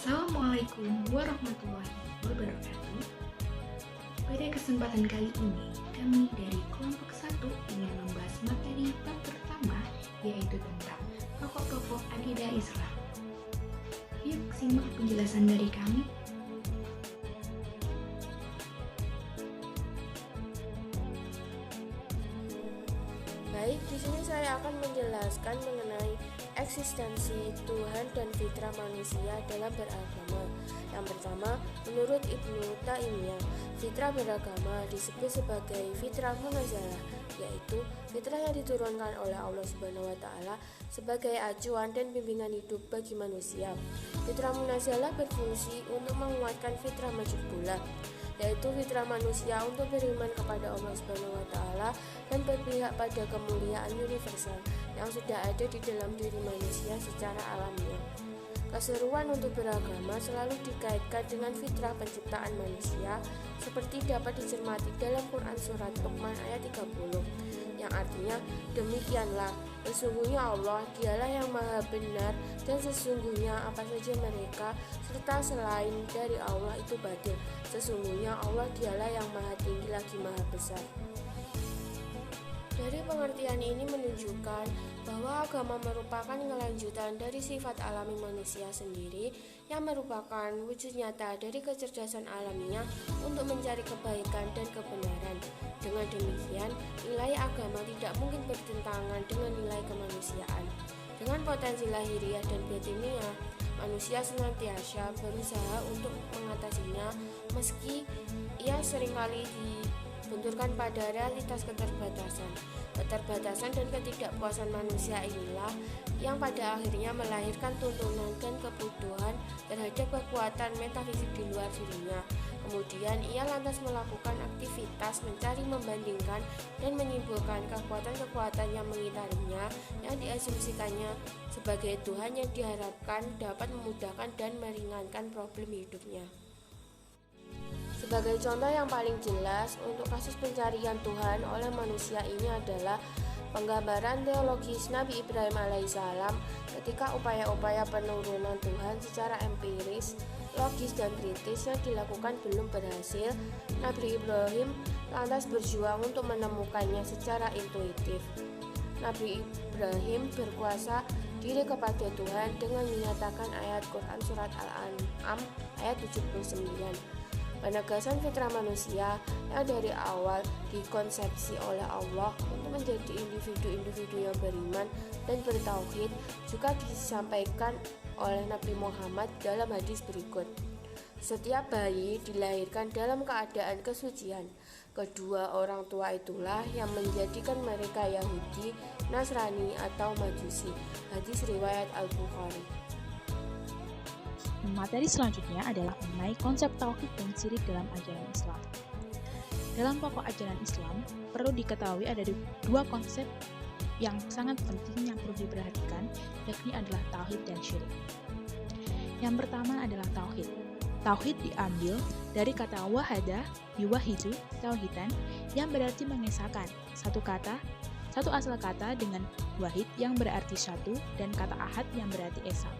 Assalamualaikum warahmatullahi wabarakatuh. Pada kesempatan kali ini, kami dari kelompok 1 ingin membahas materi bab pertama, yaitu tentang pokok-pokok akidah Islam. Yuk simak penjelasan dari kami. Baik, di sini saya akan menjelaskan mengenai eksistensi Tuhan dan fitrah manusia dalam beragama. Yang pertama, menurut Ibnu Taimiyah, fitrah beragama disebut sebagai fitrah munazalah, yaitu fitrah yang diturunkan oleh Allah Subhanahu wa taala sebagai acuan dan bimbingan hidup bagi manusia. Fitrah munazalah berfungsi untuk menguatkan fitrah majbulah, yaitu fitrah manusia untuk beriman kepada Allah Subhanahu wa taala dan berpihak pada kemuliaan universal yang sudah ada di dalam diri manusia secara alamiah. Keseruan untuk beragama selalu dikaitkan dengan fitrah penciptaan manusia, seperti dapat dicermati dalam Quran surat Luqman ayat 30, yang artinya, demikianlah, sesungguhnya Allah dialah yang maha benar, dan sesungguhnya apa saja mereka serta selain dari Allah itu batil. Sesungguhnya Allah dialah yang maha tinggi lagi maha besar. Dari pengertian ini menunjukkan bahwa agama merupakan kelanjutan dari sifat alami manusia sendiri yang merupakan wujud nyata dari kecerdasan alamiah untuk mencari kebaikan dan kebenaran. Dengan demikian, nilai agama tidak mungkin bertentangan dengan nilai kemanusiaan. Dengan potensi lahiriah dan batiniah, manusia senantiasa berusaha untuk mengatasinya meski ia seringkali dibenturkan pada realitas keterbatasan dan ketidakpuasan manusia inilah yang pada akhirnya melahirkan tuntunan dan kebutuhan terhadap kekuatan metafisik di luar dirinya. Kemudian ia lantas melakukan aktivitas mencari, membandingkan, dan menyimpulkan kekuatan-kekuatan yang mengitarinya yang diasumsikannya sebagai Tuhan yang diharapkan dapat memudahkan dan meringankan problem hidupnya. Sebagai contoh yang paling jelas untuk kasus pencarian Tuhan oleh manusia ini adalah penggambaran teologis Nabi Ibrahim alaihissalam ketika upaya-upaya penurunan Tuhan secara empiris, logis dan kritis yang dilakukan belum berhasil. Nabi Ibrahim lantas berjuang untuk menemukannya secara intuitif. Nabi Ibrahim berkuasa diri kepada Tuhan dengan menyatakan ayat Quran surat Al-An'am ayat 79. Penegasan fitrah manusia yang dari awal dikonsepsi oleh Allah untuk menjadi individu-individu yang beriman dan bertauhid juga disampaikan oleh Nabi Muhammad dalam hadis berikut. Setiap bayi dilahirkan dalam keadaan kesucian. Kedua orang tua itulah yang menjadikan mereka Yahudi, Nasrani atau Majusi. Hadis riwayat Al-Bukhari. Materi selanjutnya adalah mengenai konsep tauhid dan syirik dalam ajaran Islam. Dalam pokok ajaran Islam, perlu diketahui ada dua konsep yang sangat penting yang perlu diperhatikan, yakni adalah tauhid dan syirik. Yang pertama adalah tauhid. Tauhid diambil dari kata wahada, yuwahidu, tauhidan, yang berarti mengesahkan. Satu asal kata dengan wahid yang berarti satu, dan kata ahad yang berarti esa.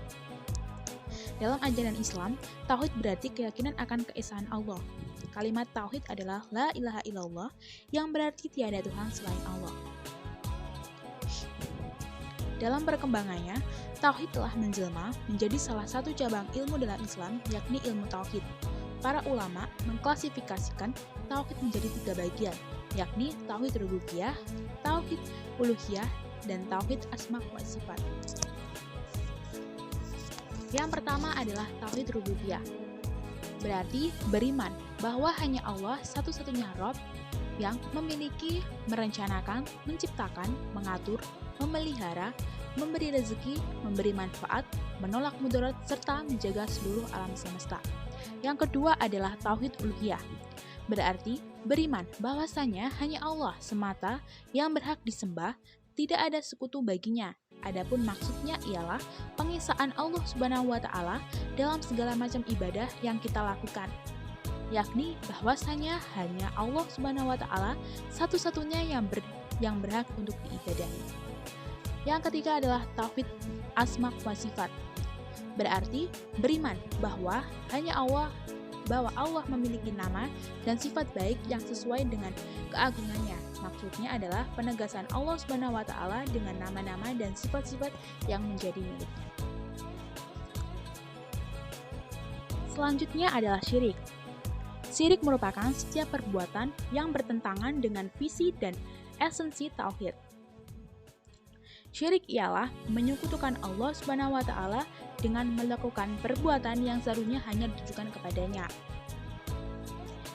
Dalam ajaran Islam, tauhid berarti keyakinan akan keesaan Allah. Kalimat tauhid adalah la ilaha illallah yang berarti tiada Tuhan selain Allah. Dalam perkembangannya, tauhid telah menjelma menjadi salah satu cabang ilmu dalam Islam, yakni ilmu tauhid. Para ulama mengklasifikasikan tauhid menjadi 3 bagian, yakni tauhid rububiyah, tauhid uluhiyah, dan tauhid asma wa sifat. Yang pertama adalah tauhid rububiyah. Berarti beriman bahwa hanya Allah satu-satunya Rabb yang memiliki, merencanakan, menciptakan, mengatur, memelihara, memberi rezeki, memberi manfaat, menolak mudarat, serta menjaga seluruh alam semesta. Yang kedua adalah tauhid uluhiyah. Berarti beriman bahwasanya hanya Allah semata yang berhak disembah, tidak ada sekutu baginya. Adapun maksudnya ialah pengesaan Allah Subhanahu wa taala dalam segala macam ibadah yang kita lakukan, yakni bahwasanya hanya Allah Subhanahu wa taala satu-satunya yang berhak untuk diibadahi. Yang ketiga adalah tauhid asma wa sifat. berarti beriman bahwa Allah memiliki nama dan sifat baik yang sesuai dengan keagungannya. Maksudnya adalah penegasan Allah Subhanahu wa taala dengan nama-nama dan sifat-sifat yang menjadi miliknya. Selanjutnya adalah syirik. Syirik merupakan setiap perbuatan yang bertentangan dengan visi dan esensi tauhid. Syirik ialah menyekutukan Allah Subhanahu wa taala dengan melakukan perbuatan yang seharusnya hanya ditujukan kepadanya.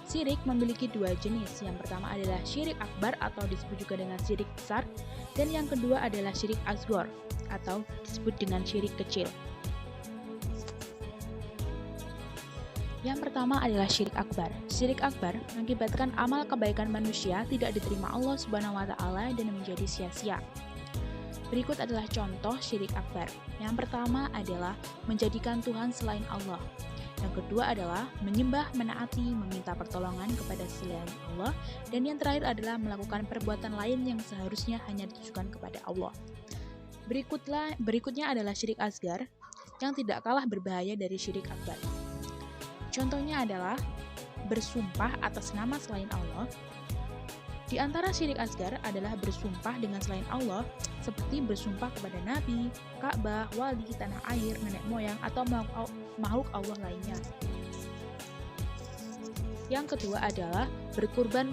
Syirik memiliki dua jenis. Yang pertama adalah syirik akbar atau disebut juga dengan syirik besar, dan yang kedua adalah syirik asghar atau disebut dengan syirik kecil. Yang pertama adalah syirik akbar. Syirik akbar mengakibatkan amal kebaikan manusia tidak diterima Allah Subhanahu wa taala dan menjadi sia-sia. Berikut adalah contoh syirik akbar. Yang pertama adalah menjadikan Tuhan selain Allah. Yang kedua adalah menyembah, menaati, meminta pertolongan kepada selain Allah. Dan yang terakhir adalah melakukan perbuatan lain yang seharusnya hanya ditujukan kepada Allah. Berikutnya adalah syirik asghar yang tidak kalah berbahaya dari syirik akbar. Contohnya adalah bersumpah atas nama selain Allah. Di antara syirik asghar adalah bersumpah dengan selain Allah, seperti bersumpah kepada nabi, Ka'bah, wali, tanah air, nenek moyang, atau makhluk Allah lainnya. Yang kedua adalah berkurban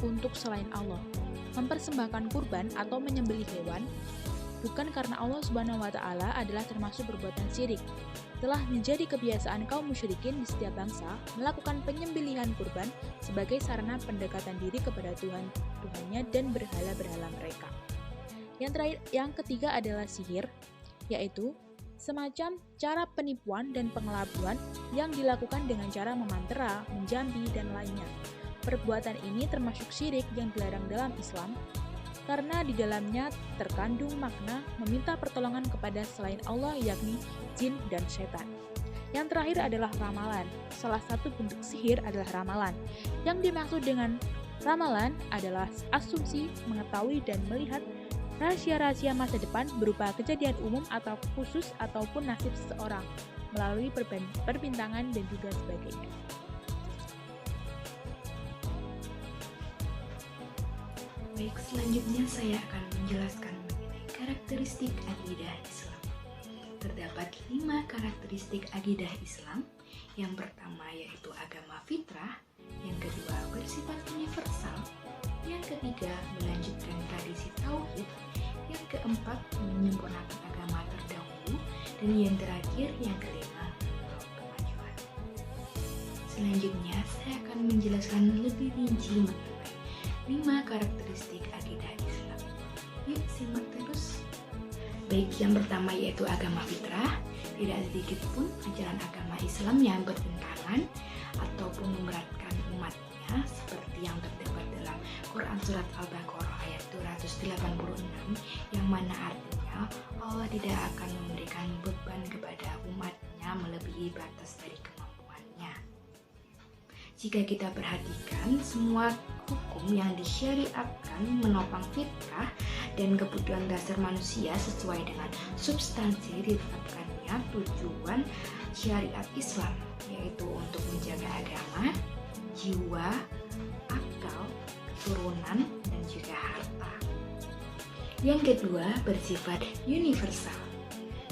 untuk selain Allah. Mempersembahkan kurban atau menyembelih hewan bukan karena Allah Subhanahu wa taala adalah termasuk perbuatan syirik. Telah menjadi kebiasaan kaum musyrikin di setiap bangsa melakukan penyembelihan kurban sebagai sarana pendekatan diri kepada Tuhannya dan berhala-berhala mereka. Yang ketiga adalah sihir, yaitu semacam cara penipuan dan pengelabuan yang dilakukan dengan cara memantera, menjambi, dan lainnya. Perbuatan ini termasuk syirik yang dilarang dalam Islam, karena di dalamnya terkandung makna meminta pertolongan kepada selain Allah, yakni jin dan setan. Yang terakhir adalah ramalan. Salah satu bentuk sihir adalah ramalan. Yang dimaksud dengan ramalan adalah asumsi, mengetahui dan melihat rahasia-rahasia masa depan berupa kejadian umum atau khusus ataupun nasib seseorang melalui perbintangan dan juga sebagainya. Baik, selanjutnya saya akan menjelaskan mengenai karakteristik akidah Islam. Terdapat 5 karakteristik akidah Islam. Yang pertama yaitu agama fitrah, yang kedua bersifat universal, yang ketiga melanjutkan tradisi tauhid, yang keempat menyempurnakan agama terdahulu, dan yang terakhir yang kelima kemajuan. Selanjutnya saya akan menjelaskan lebih rinci mengenai 5 karakteristik akidah Islam. Yuk simak terus. Baik, yang pertama yaitu agama fitrah. Tidak sedikit pun ajaran agama Islam yang bertentangan ataupun memberatkan umatnya, seperti yang terdapat dalam Quran Surat Al-Baqarah ayat 286, yang mana artinya Allah tidak akan memberikan beban kepada umatnya melebihi batas dari kemampuannya. Jika kita perhatikan, semua hukum yang disyariatkan menopang fitrah dan kebutuhan dasar manusia sesuai dengan substansi ditetapkannya tujuan syariat Islam, yaitu untuk menjaga agama, jiwa, akal, keturunan, dan juga harta. Yang kedua, bersifat universal.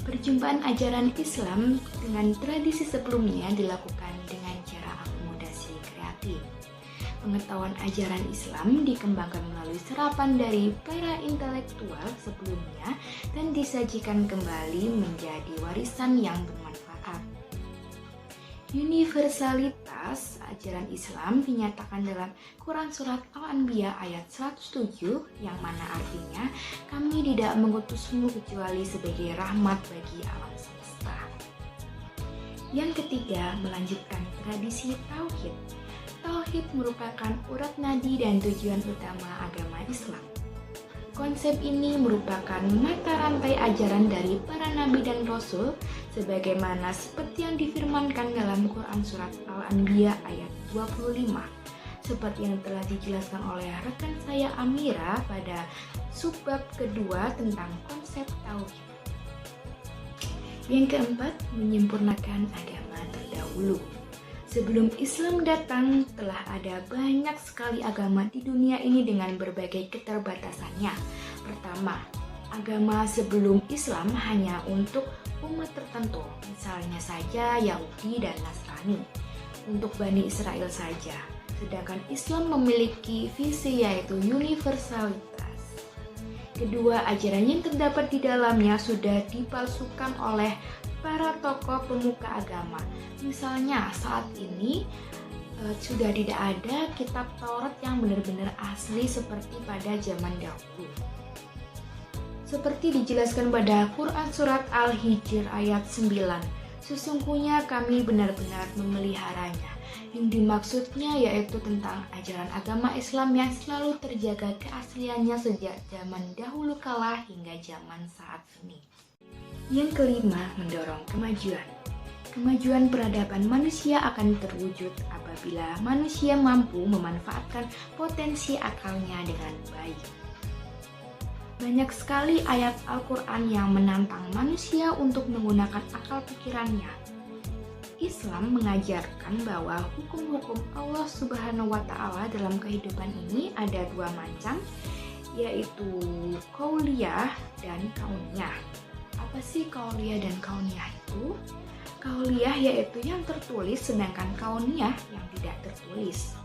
Perjumpaan ajaran Islam dengan tradisi sebelumnya dilakukan dengan cara akomodasi kreatif. Pengetahuan ajaran Islam dikembangkan melalui serapan dari para intelektual sebelumnya dan disajikan kembali menjadi warisan yang bermanfaat. Universalitas ajaran Islam dinyatakan dalam Quran Surat Al-Anbiya ayat 107, yang mana artinya kami tidak mengutusmu kecuali sebagai rahmat bagi alam semesta. Yang ketiga, melanjutkan tradisi tauhid. Tauhid merupakan urat nadi dan tujuan utama agama Islam. Konsep ini merupakan mata rantai ajaran dari para nabi dan rasul, sebagaimana seperti yang difirmankan dalam Quran Surat Al-Anbiya ayat 25, seperti yang telah dijelaskan oleh rekan saya Amira pada subbab kedua tentang konsep tauhid. Yang keempat, menyempurnakan agama terdahulu. Sebelum Islam datang, telah ada banyak sekali agama di dunia ini dengan berbagai keterbatasannya. Pertama, agama sebelum Islam hanya untuk umat tertentu, misalnya saja Yahudi dan Nasrani, untuk Bani Israel saja. Sedangkan Islam memiliki visi yaitu universalitas. Kedua, ajaran yang terdapat di dalamnya sudah dipalsukan oleh para tokoh pemuka agama. Misalnya saat ini sudah tidak ada kitab Taurat yang benar-benar asli seperti pada zaman dahulu. Seperti dijelaskan pada Quran Surat Al-Hijr ayat 9, sesungguhnya kami benar-benar memeliharanya. Yang dimaksudnya yaitu tentang ajaran agama Islam yang selalu terjaga keasliannya sejak zaman dahulu kala hingga zaman saat ini. Yang kelima, mendorong kemajuan. Kemajuan peradaban manusia akan terwujud apabila manusia mampu memanfaatkan potensi akalnya dengan baik. Banyak sekali ayat Al-Quran yang menantang manusia untuk menggunakan akal pikirannya. Islam mengajarkan bahwa hukum-hukum Allah Subhanahu wa Ta'ala dalam kehidupan ini ada dua macam, yaitu qauliyah dan kauniyah. Apa sih qauliyah dan kauniyah itu? Qauliyah yaitu yang tertulis, sedangkan kauniyah yang tidak tertulis.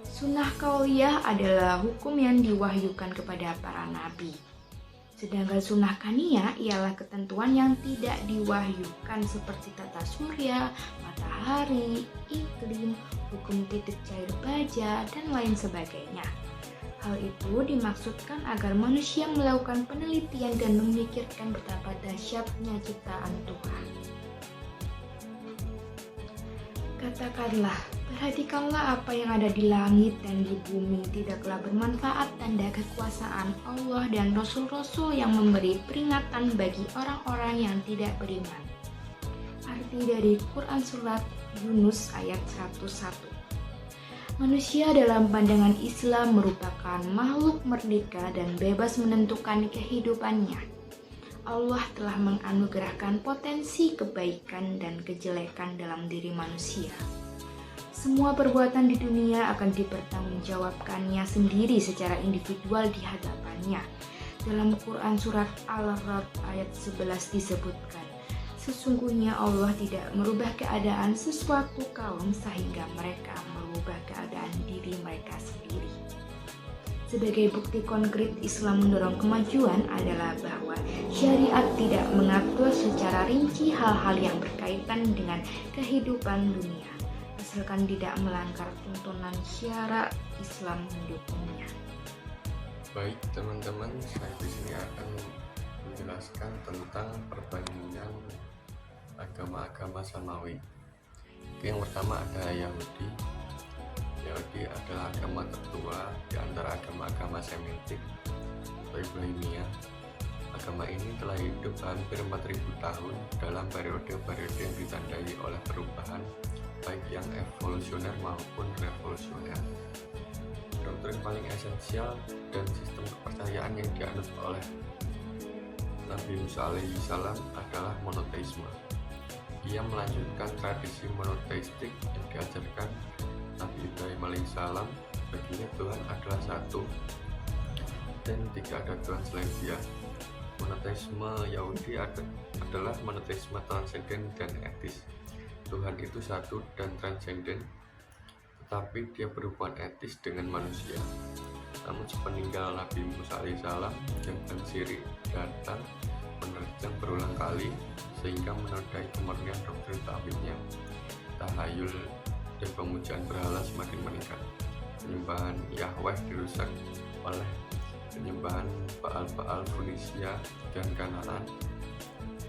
Sunnah qauliyah adalah hukum yang diwahyukan kepada para nabi. Sedangkan sunnah kaniyah ialah ketentuan yang tidak diwahyukan seperti tata surya, matahari, iklim, hukum titik cair baja, dan lain sebagainya. Hal itu dimaksudkan agar manusia melakukan penelitian dan memikirkan betapa dahsyatnya ciptaan Tuhan. Katakanlah, perhatikanlah apa yang ada di langit dan di bumi tidaklah bermanfaat tanda kekuasaan Allah dan Rasul-Rasul yang memberi peringatan bagi orang-orang yang tidak beriman. Arti dari Quran Surat Yunus ayat 101. Manusia dalam pandangan Islam merupakan makhluk merdeka dan bebas menentukan kehidupannya. Allah telah menganugerahkan potensi kebaikan dan kejelekan dalam diri manusia. Semua perbuatan di dunia akan dipertanggungjawabkannya sendiri secara individual di hadapannya. Dalam Quran Surat Al-Ra'd ayat 11 disebutkan, sesungguhnya Allah tidak merubah keadaan sesuatu kaum sehingga mereka merubah keadaan diri mereka sendiri. Sebagai bukti konkret Islam mendorong kemajuan adalah bahwa syariat tidak mengatur secara rinci hal-hal yang berkaitan dengan kehidupan dunia, asalkan tidak melanggar tuntunan syara Islam mendukungnya. Baik teman-teman, saya di sini akan menjelaskan tentang perbandingan agama-agama samawi. Yang pertama ada Yahudi. Yahudi adalah agama tertua di antara agama-agama Semitik atau Ibrahimiyah. Agama ini telah hidup hampir 4.000 tahun dalam periode-periode yang ditandai oleh perubahan baik yang evolusioner maupun revolusioner. Doktrin paling esensial dan sistem kepercayaan yang dianut oleh Nabi Musa alaihissalam adalah monoteisme. Ia melanjutkan tradisi monoteistik yang diajarkan Nabi Ibrahim alaihissalam. Baginya Tuhan adalah satu dan tidak ada Tuhan selain Dia. Monoteisme Yahudi adalah monoteisme transenden dan etis. Tuhan itu satu dan transenden, tetapi Dia berhubungan etis dengan manusia. Namun sepeninggal Nabi Musa alaihissalam, Jabal Siri datang menerjang berulang kali sehingga menodai kemurnian doktrin tauhidnya. Tahayul dan pemujaan berhala semakin meningkat. Penyembahan Yahweh dirusak oleh penyembahan Baal-Baal Fenisia dan Kanaan,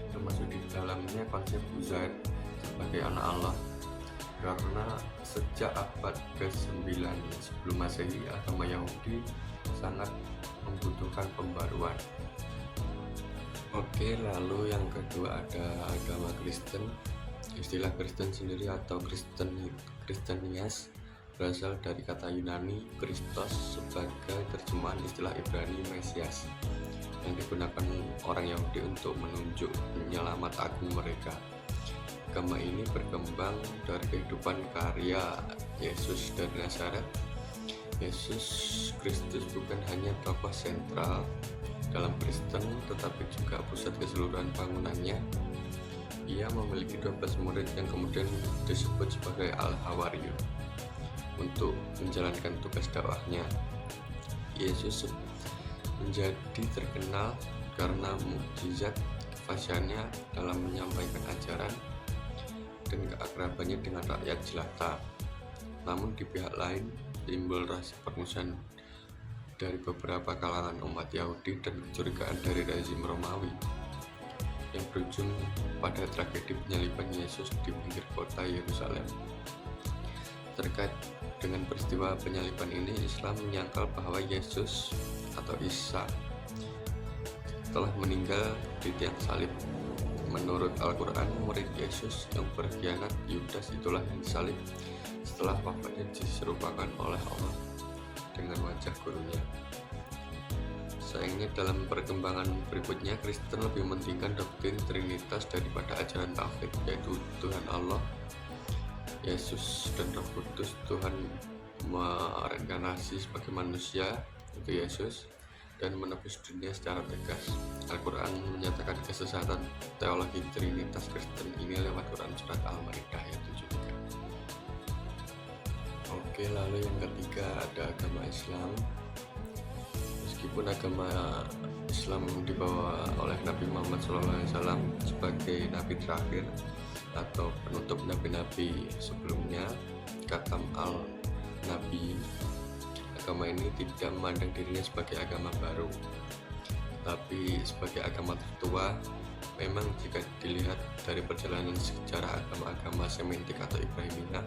termasuk di dalamnya konsep Uzair sebagai anak Allah. Karena sejak abad ke-9 sebelum Masehi, agama Yahudi sangat membutuhkan pembaruan. Oke, lalu yang kedua ada agama Kristen. Istilah Kristen sendiri atau Kristenias berasal dari kata Yunani Christos sebagai terjemahan istilah Ibrani Mesias yang digunakan orang Yahudi untuk menunjuk penyelamat agung mereka. Agama ini berkembang dari kehidupan karya Yesus dari Nazaret. Yesus Kristus bukan hanya tokoh sentral dalam Kristen, tetapi juga pusat keseluruhan bangunannya. Ia memiliki 12 murid yang kemudian disebut sebagai Al-Hawariyun untuk menjalankan tugas dakwahnya. Yesus menjadi terkenal karena mukjizat kefasihannya dalam menyampaikan ajaran dan keakrabannya dengan rakyat jelata. Namun di pihak lain timbul rasa permusuhan dari beberapa kalangan umat Yahudi dan kecurigaan dari rezim Romawi yang berujung pada tragedi penyaliban Yesus di pinggir kota Yerusalem. Terkait dengan peristiwa penyaliban ini, Islam menyangkal bahwa Yesus atau Isa telah meninggal di tiang salib. Menurut Al-Quran, murid Yesus yang berkhianat Yudas itulah yang disalib setelah wafatnya diserupakan oleh Allah dengan wajah gurunya. Sayangnya dalam perkembangan berikutnya, Kristen lebih mementingkan doktrin Trinitas daripada ajaran tauhid, yaitu Tuhan Allah, Yesus, dan Roh Kudus. Tuhan mereinkarnasi sebagai manusia, itu Yesus, dan menebus dunia secara tegas. Al-Quran menyatakan kesesatan teologi Trinitas Kristen ini lewat Quran surat Al-Maidah ayat 73. Oke, lalu yang ketiga ada agama Islam. Meskipun agama Islam dibawa oleh Nabi Muhammad SAW sebagai nabi terakhir atau penutup nabi-nabi sebelumnya, Khatam al-Nabi, agama ini tidak memandang dirinya sebagai agama baru, tapi sebagai agama tertua. Memang jika dilihat dari perjalanan sejarah agama-agama Semitik atau Ibrahimiyah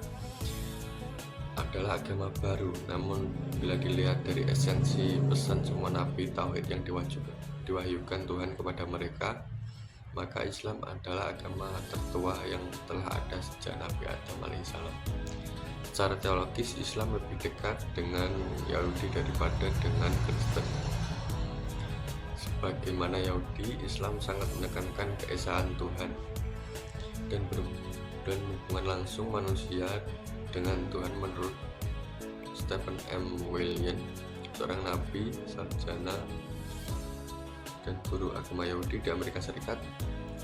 adalah agama baru, namun bila dilihat dari esensi pesan semua nabi tauhid yang diwahyukan Tuhan kepada mereka, maka Islam adalah agama tertua yang telah ada sejak Nabi Adam alaihissalam. Secara teologis, Islam lebih dekat dengan Yahudi daripada dengan Kristen. Sebagaimana Yahudi, Islam sangat menekankan keesaan Tuhan dan hubungan langsung manusia dengan Tuhan. Menurut Stephen M. Williams, seorang nabi, sarjana, dan guru agama Yahudi di Amerika Serikat,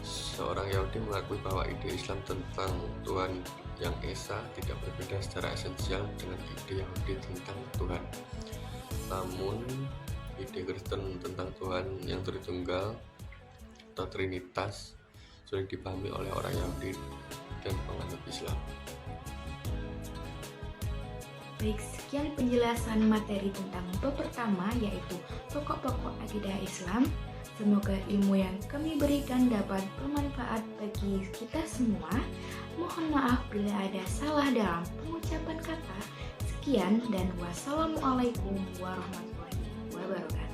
seorang Yahudi mengakui bahwa ide Islam tentang Tuhan yang Esa tidak berbeda secara esensial dengan ide Yahudi tentang Tuhan. Namun, ide Kristen tentang Tuhan yang Tritunggal atau Trinitas sulit dipahami oleh orang Yahudi dan penganut Islam. Baik, sekian penjelasan materi tentang bab pertama, yaitu pokok-pokok akidah Islam. Semoga ilmu yang kami berikan dapat bermanfaat bagi kita semua. Mohon maaf bila ada salah dalam pengucapan kata. Sekian dan wassalamualaikum warahmatullahi wabarakatuh.